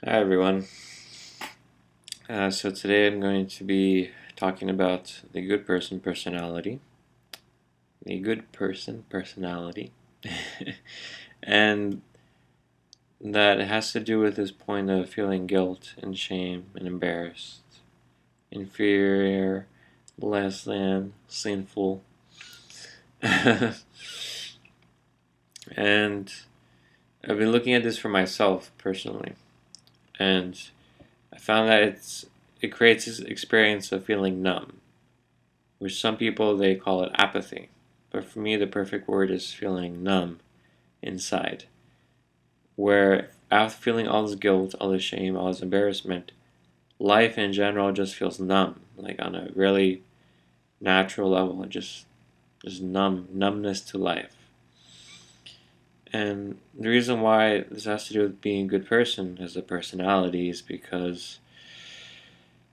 Hi everyone. So today I'm going to be talking about the good person personality. The good person personality. And that has to do with this point of feeling guilt and shame and embarrassed, inferior, less than, sinful. And I've been looking at this for myself personally, and I found that it creates this experience of feeling numb, which some people they call it apathy. But for me, the perfect word is feeling numb inside, where after feeling all this guilt, all this shame, all this embarrassment, life in general just feels numb, like on a really natural level, just numbness to life. And the reason why this has to do with being a good person as a personality is because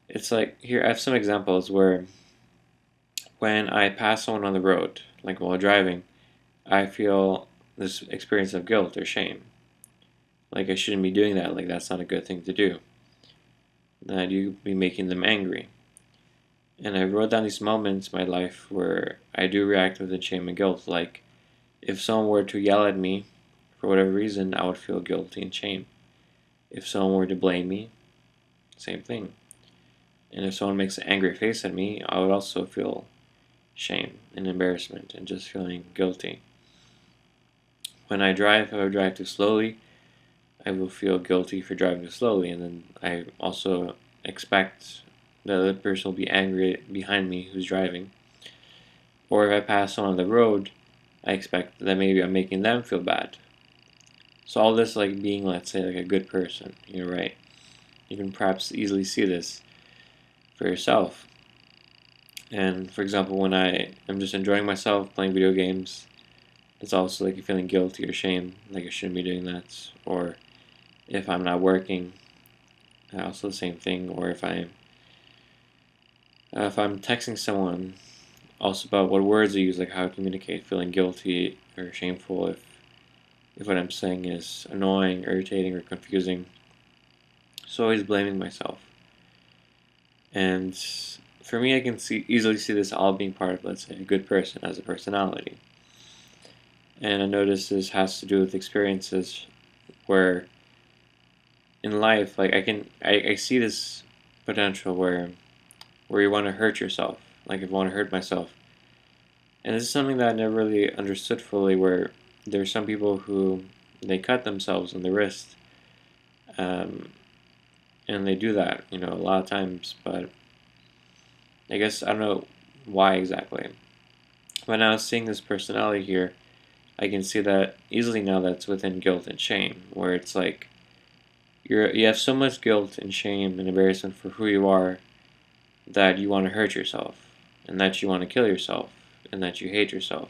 it's like here I have some examples where when I pass someone on the road, like while driving, I feel this experience of guilt or shame. Like I shouldn't be doing that, like that's not a good thing to do. That you be making them angry. And I wrote down these moments in my life where I do react with shame and guilt. Like if someone were to yell at me for whatever reason, I would feel guilty and shame. If someone were to blame me, same thing. And if someone makes an angry face at me, I would also feel shame and embarrassment and just feeling guilty. When I drive, if I drive too slowly, I will feel guilty for driving too slowly, and then I also expect the other person will be angry behind me who's driving. Or if I pass someone on the road, I expect that maybe I'm making them feel bad. So all this like being, let's say, like a good person, you're right. You can perhaps easily see this for yourself. And for example, when I am just enjoying myself playing video games, it's also like feeling guilty or shame, like I shouldn't be doing that. Or if I'm not working, also the same thing. Or if I'm texting someone, also about what words I use, like how I communicate, feeling guilty or shameful if what I'm saying is annoying, irritating, or confusing. So always blaming myself. And for me, I can easily see this all being part of, let's say, a good person as a personality. And I notice this has to do with experiences where in life, like I see this potential where you want to hurt yourself. Like if I want to hurt myself. And this is something that I never really understood fully, where there are some people who they cut themselves on the wrist, um, and they do that, a lot of times. But I guess I don't know why exactly. But now seeing this personality here, I can see that easily now that's within guilt and shame, where it's like you have so much guilt and shame and embarrassment for who you are that you want to hurt yourself, and that you want to kill yourself, and that you hate yourself.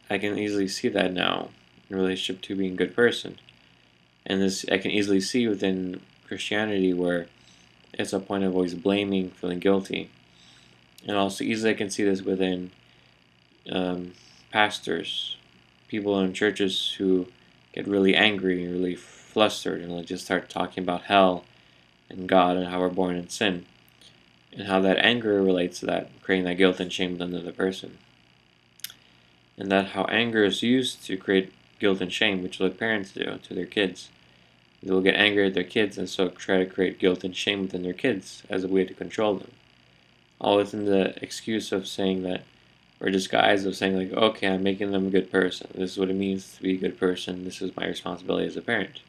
I can easily see that now in relationship to being a good person. And this I can easily see within Christianity, where it's a point of always blaming, feeling guilty. And also easily I can see this within um, pastors, people in churches who get really angry and really flustered and like just start talking about hell and God and how we're born in sin. And how that anger relates to that, creating that guilt and shame within the other person. And that how anger is used to create guilt and shame, which is what parents do to their kids. They will get angry at their kids and so try to create guilt and shame within their kids as a way to control them. All within the excuse of saying that, or disguise of saying like, okay, I'm making them a good person. This is what it means to be a good person. This is my responsibility as a parent.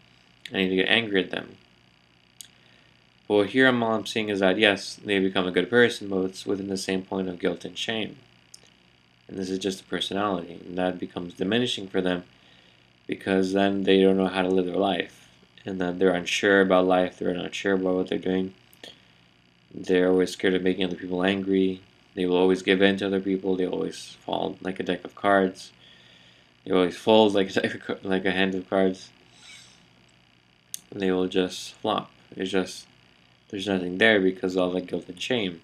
I need to get angry at them. But what here I'm seeing is that yes, they become a good person, but it's within the same point of guilt and shame. And this is just a personality, and that becomes diminishing for them because then they don't know how to live their life, and then they're unsure about life, they're not sure about what they're doing, they're always scared of making other people angry, they will always give in to other people, they always fall like a deck of cards, they always fold like like a hand of cards, and they will just flop. There's nothing there because of all that guilt and shame.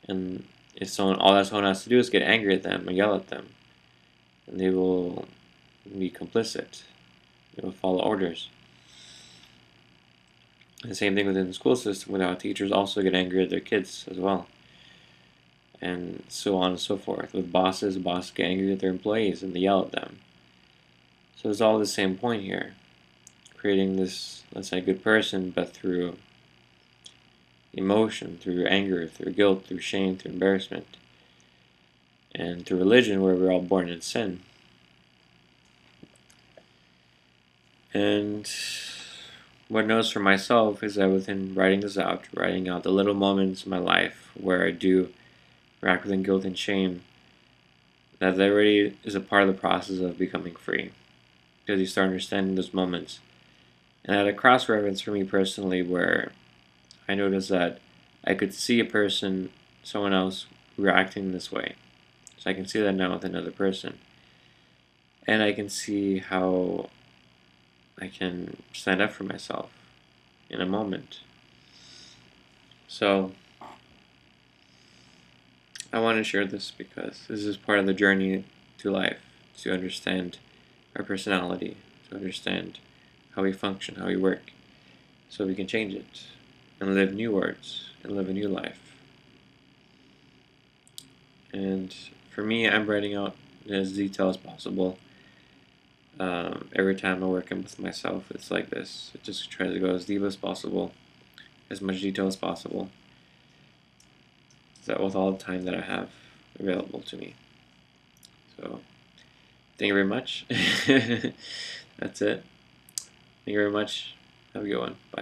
And if all that someone has to do is get angry at them and yell at them, and they will be complicit. They will follow orders. And the same thing within the school system, with how teachers also get angry at their kids as well. And so on and so forth. With bosses get angry at their employees and they yell at them. So it's all the same point here. Creating this, let's say, good person, but through emotion, through anger, through guilt, through shame, through embarrassment, and through religion, where we're all born in sin. And what I notice for myself is that within writing this out, writing out the little moments in my life where I do react with guilt and shame, that already is a part of the process of becoming free. Because you start understanding those moments. And I had a cross reference for me personally where I noticed that I could see a person, someone else, reacting this way. So I can see that now with another person. And I can see how I can stand up for myself in a moment. So I want to share this because this is part of the journey to life, to understand our personality, to understand how we function, how we work, so we can change it and live new words and live a new life. And for me, I'm writing out as detailed as possible. Every time I'm working with myself, it's like this. It just tries to go as deep as possible, as much detail as possible. That with all the time that I have available to me. So, thank you very much. That's it. Thank you very much. Have a good one. Bye.